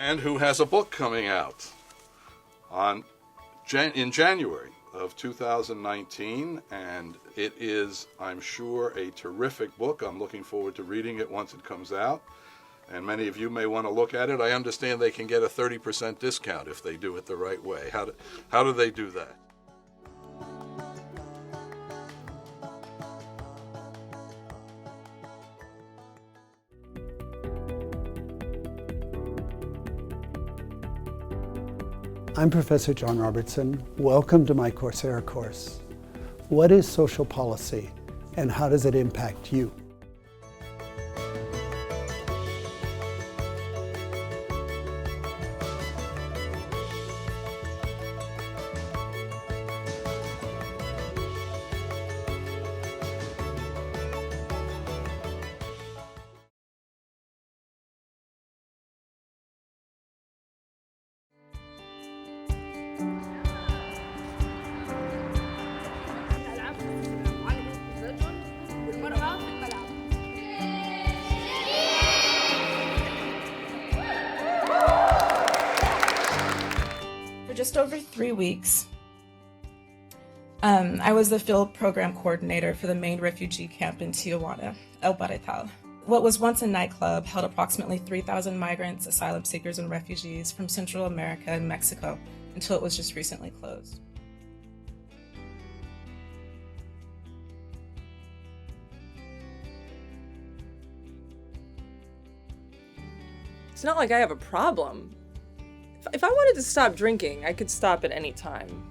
and who has a book coming out in January of 2019, and it is, I'm sure, a terrific book. I'm looking forward to reading it once it comes out, and many of you may want to look at it. I understand they can get a 30% discount if they do it the right way. How do they do that? I'm Professor John Robertson. Welcome to my Coursera course. What is social policy and how does it impact you? For just over 3 weeks, I was the field program coordinator for the main refugee camp in Tijuana, El Barretal. What was once a nightclub held approximately 3,000 migrants, asylum seekers, and refugees from Central America and Mexico until it was just recently closed. It's not like I have a problem. If I wanted to stop drinking, I could stop at any time.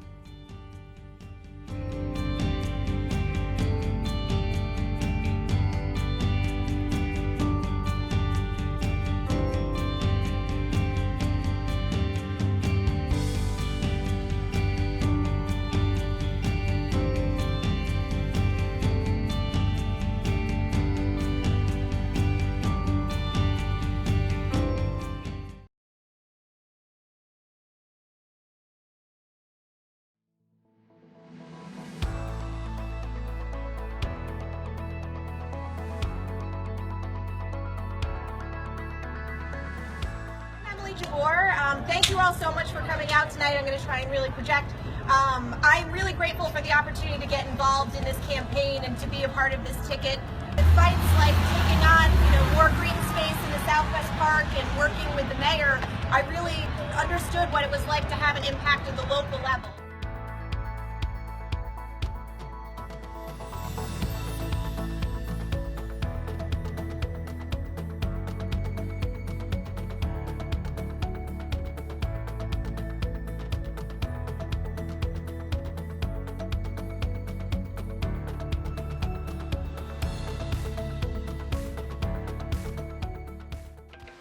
Thank you all so much for coming out tonight. I'm going to try and really project. I'm really grateful for the opportunity to get involved in this campaign and to be a part of this ticket. It fights like taking on, more green space in the Southwest Park and working with the mayor. I really understood what it was like to have an impact at the local level.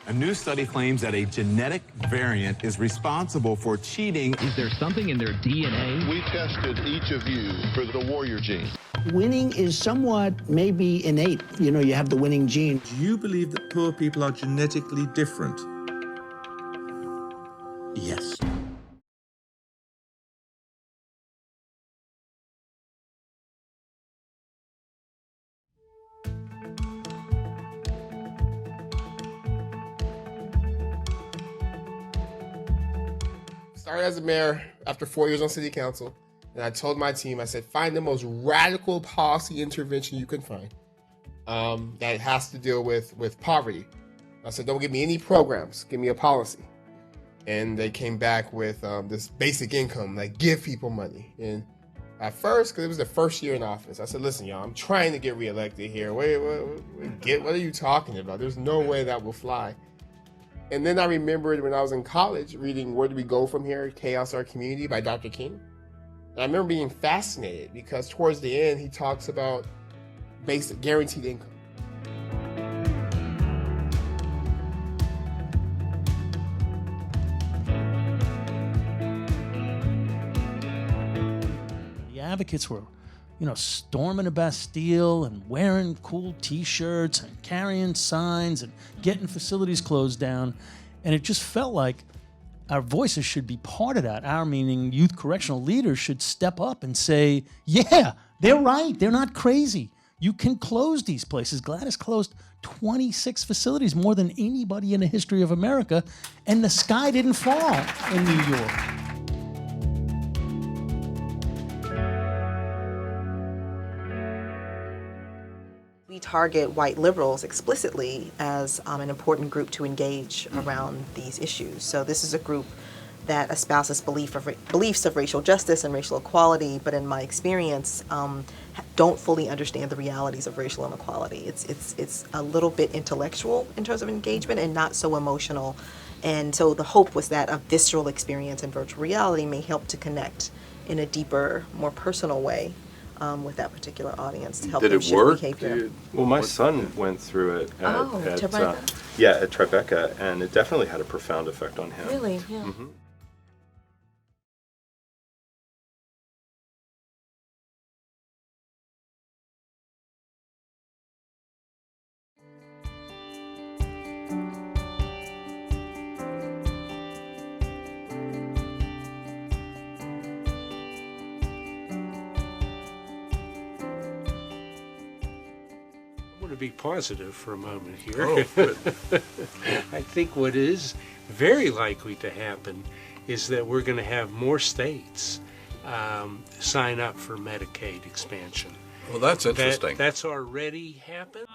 A new study claims that a genetic variant is responsible for cheating. Is there something in their DNA? We tested each of you for the warrior gene. Winning is somewhat maybe innate. You have the winning gene. Do you believe that poor people are genetically different? Yes. Started as a mayor after 4 years on city council, and I told my team, I said, find the most radical policy intervention you can find that has to deal with poverty. I said, don't give me any programs, give me a policy. And they came back with this basic income, like give people money. And at first, because it was the first year in office, I said, listen, y'all, I'm trying to get reelected here. What are you talking about? There's no way that will fly. And then I remembered when I was in college reading Where Do We Go From Here? Chaos Our Community by Dr. King. And I remember being fascinated because towards the end, he talks about basic guaranteed income. The advocates were, storming the Bastille and wearing cool T-shirts and carrying signs and getting facilities closed down. And it just felt like our voices should be part of that. Our, meaning youth correctional leaders, should step up and say, yeah, they're right. They're not crazy. You can close these places. Gladys closed 26 facilities, more than anybody in the history of America, and the sky didn't fall in New York. We target white liberals explicitly as an important group to engage around these issues. So this is a group that espouses beliefs of racial justice and racial equality, but in my experience, don't fully understand the realities of racial inequality. It's a little bit intellectual in terms of engagement and not so emotional. And so the hope was that a visceral experience in virtual reality may help to connect in a deeper, more personal way with that particular audience to help them shift behavior. Well, my son went through it at Tribeca, and it definitely had a profound effect on him. Really? Yeah. Mm-hmm. To be positive for a moment here. Oh, good. I think what is very likely to happen is that we're going to have more states sign up for Medicaid expansion. Well, that's interesting. That's already happened.